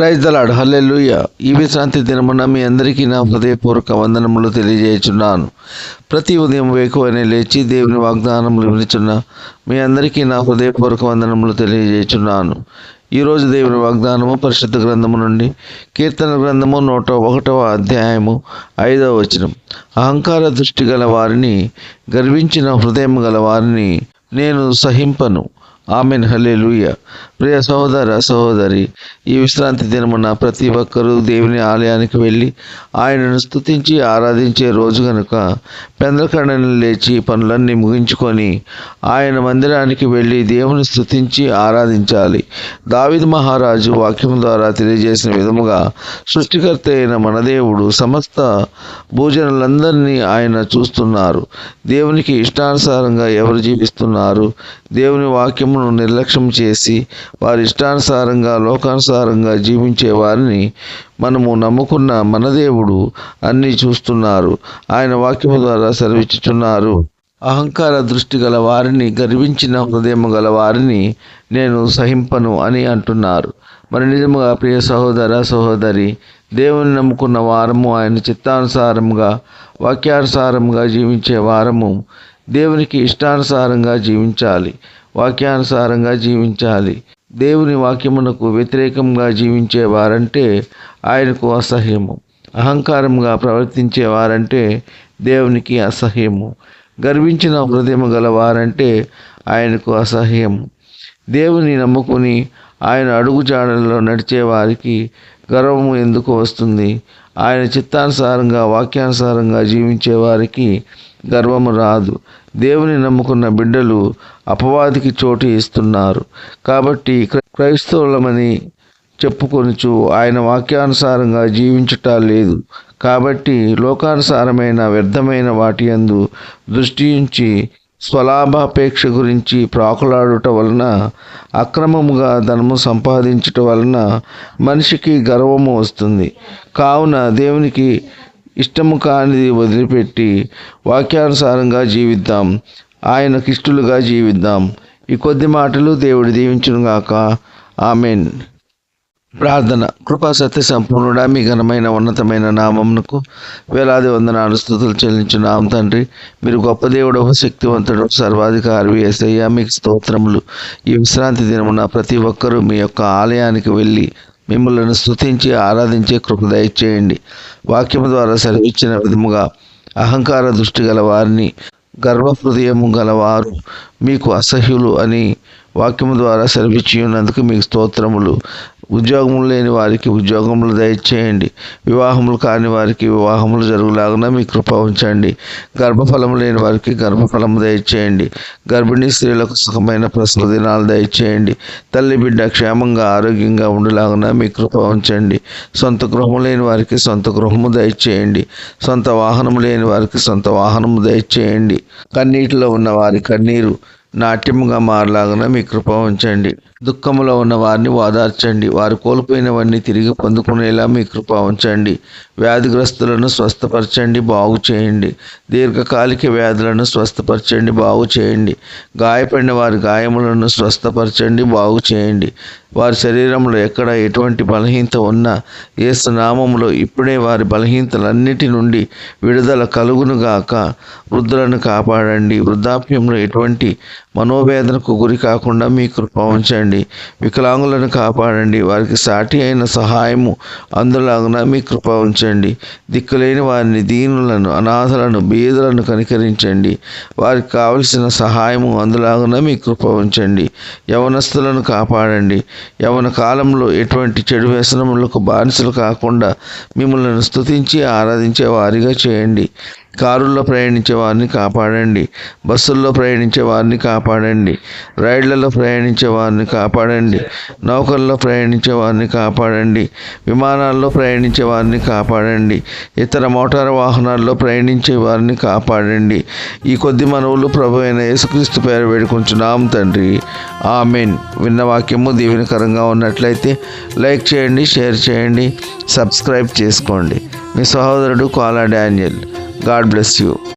Praise the lord, హల్లెలూయా. ఈ విశ్రాంతి దినమున మీ అందరికీ నా హృదయపూర్వక వందనములు తెలియజేయుచున్నాను. ప్రతి ఉదయం వేకువనే లేచి దేవుని వాగ్దానములు వినుచున్న మీ అందరికీ నా హృదయపూర్వక వందనములు తెలియజేయుచున్నాను. ఈరోజు దేవుని వాగ్దానము పరిశుద్ధ గ్రంథము నుండి కీర్తన గ్రంథము 101వ అధ్యాయము 5వ వచనం. అహంకార దృష్టి గల వారిని, గర్వించిన హృదయం గల వారిని నేను సహింపను. ఆమెన్, హల్లెలూయా. ప్రియ సహోదర సహోదరి, ఈ విశ్రాంతి దినమున ప్రతి ఒక్కరూ దేవుని ఆలయానికి వెళ్ళి ఆయనను స్తుతించి ఆరాధించే రోజు కనుక పెందలకడని లేచి పనులన్నీ ముగించుకొని ఆయన మందిరానికి వెళ్ళి దేవుని స్తుతించి ఆరాధించాలి. దావీదు మహారాజు వాక్యం ద్వారా తెలియజేసిన విధముగా సృష్టికర్త అయిన మన దేవుడు సమస్త భూజనులందరినీ ఆయన చూస్తున్నారు. దేవునికి ఇష్టానుసారంగా ఎవరు జీవిస్తున్నారు? దేవుని వాక్యమును నిర్లక్ష్యం చేసి వారి ఇష్టానుసారంగా లోకానుసారంగా జీవించే వారిని మనము నమ్ముకున్న మన దేవుడు అన్నీ చూస్తున్నారు. ఆయన వాక్యము ద్వారా సెలవిచ్చుచున్నారు. అహంకార దృష్టి గల వారిని, గర్వించిన హృదయం గల వారిని నేను సహింపను అని అంటున్నారు. మరి నిజముగా ప్రియ సహోదర సహోదరి, దేవుని నమ్ముకున్న వారము, ఆయన చిత్తానుసారంగా వాక్యానుసారంగా జీవించే వారము దేవునికి ఇష్టానుసారంగా జీవించాలి, వాక్యానుసారంగా జీవించాలి. దేవుని వాక్యమునకు వ్యతిరేకంగా జీవించే వారంటే ఆయనకు అసహ్యము. అహంకారంగా ప్రవర్తించే వారంటే దేవునికి అసహ్యము. గర్వించిన హృదయం గల వారంటే ఆయనకు అసహ్యము. దేవుని నమ్ముకుని ఆయన అడుగుజాడల్లో నడిచే వారికి గర్వము ఎందుకు వస్తుంది? ఆయన చిత్తానుసారంగా వాక్యానుసారంగా జీవించే వారికి గర్వము రాదు. దేవుని నమ్ముకున్న బిడ్డలు అపవాదికి చోటు ఇస్తున్నారు. కాబట్టి క్రైస్తవులమని చెప్పుకొనుచు ఆయన వాక్యానుసారంగా జీవించుట లేదు. కాబట్టి లోకానుసారమైన వ్యర్థమైన వాటి యందు దృష్టి ఉంచి స్వలాభాపేక్ష గురించి ప్రాకులాడుట వలన, అక్రమముగా ధనము సంపాదించుట వలన మనిషికి గర్వము వస్తుంది. కావున దేవునికి ఇష్టము కానిది వదిలిపెట్టి వాక్యానుసారంగా జీవిద్దాం, ఆయనకు ఇష్టలుగా జీవిద్దాం. ఈ కొద్ది మాటలు దేవుడు దీవించునుగాక. ఆమెన్. ప్రార్థన. కృపా సత్య సంపూర్ణుడా, మీ ఘనమైన ఉన్నతమైన నామమునకు వేలాది వందనాలు స్తుతులు చెల్లించున్నాం తండ్రి. మీరు గొప్ప దేవుడు, శక్తివంతుడు, సర్వాధికారి యేసయ్యా, మీకు స్తోత్రములు. ఈ విశ్రాంతి దినమున ప్రతి ఒక్కరూ మీ యొక్క ఆలయానికి వెళ్ళి మిమ్మల్ని స్తుతించి ఆరాధించే కృప దయచేయండి. వాక్యము ద్వారా సెలవిచ్చిన విధముగా అహంకార దృష్టి గల వారిని, గర్వ హృదయము గలవారు మీకు అసహ్యులు అని వాక్యము ద్వారా సెలవిచ్చి ఉన్నందుకు మీకు స్తోత్రములు. ఉద్యోగములు లేని వారికి ఉద్యోగములు దయచేయండి. వివాహములు కాని వారికి వివాహములు జరుగులాగున మీ కృప ఉంచండి. గర్భఫలము లేని వారికి గర్భఫలము దయచేయండి. గర్భిణీ స్త్రీలకు సుఖమైన ప్రసవ దినాలు దయచేయండి. తల్లి బిడ్డ క్షేమంగా ఆరోగ్యంగా ఉండులాగున మీ కృప ఉంచండి. సొంత గృహము లేని వారికి సొంత గృహము దయచేయండి. సొంత వాహనము లేని వారికి సొంత వాహనము దయచేయండి. కన్నీటిలో ఉన్న వారి కన్నీరు నాట్యముగా మారలాగున మీ కృప ఉంచండి. దుఃఖములో ఉన్న వారిని ఓదార్చండి. వారు కోల్పోయినవన్నీ తిరిగి పొందుకునేలా మీ కృప ఉంచండి. వ్యాధిగ్రస్తులను స్వస్థపరచండి, బాగు చేయండి. దీర్ఘకాలిక వ్యాధులను స్వస్థపరచండి, బాగు చేయండి. గాయపడిన వారి గాయములను స్వస్థపరచండి, బాగు చేయండి. వారి శరీరంలో ఎక్కడ ఎటువంటి బలహీనత ఉన్నా యేసు నామములో ఇప్పుడే వారి బలహీనతలన్నిటి నుండి విడుదల కలుగునుగాక. వృద్ధులను కాపాడండి. వృద్ధాప్యంలో ఎటువంటి మనోవేదనకు గురి కాకుండా మీ కృప ఉంచండి. వికలాంగులను కాపాడండి. వారికి సాటి అయిన సహాయము అందులాగున మీ కృప ఉంచండి. దిక్కులేని వారిని, దీనులను, అనాథలను, బీదలను కనికరించండి. వారికి కావలసిన సహాయము అందులాగున మీ కృప ఉంచండి. యవనస్తులను కాపాడండి. యవన కాలంలో ఎటువంటి చెడు వ్యసనములకు బానిసలు కాకుండా మిమ్మల్ని స్తుతించి ఆరాధించే వారిగా చేయండి. కారుల్లో ప్రయాణించే వారిని కాపాడండి. బస్సుల్లో ప్రయాణించే వారిని కాపాడండి. రైళ్లలో ప్రయాణించే వారిని కాపాడండి. నౌకల్లో ప్రయాణించే వారిని కాపాడండి. విమానాల్లో ప్రయాణించే వారిని కాపాడండి. ఇతర మోటారు వాహనాల్లో ప్రయాణించే వారిని కాపాడండి. ఈ కొద్ది మనవులు ప్రభు అయిన యేసుక్రీస్తు పేరు వేడుకుంటున్నాం తండ్రి. ఆమెన్. విన్న వాక్యము దీవెనకరంగా ఉన్నట్లయితే లైక్ చేయండి, షేర్ చేయండి, సబ్స్క్రైబ్ చేసుకోండి. మీ సహోదరుడు Kola Daniel. God bless you.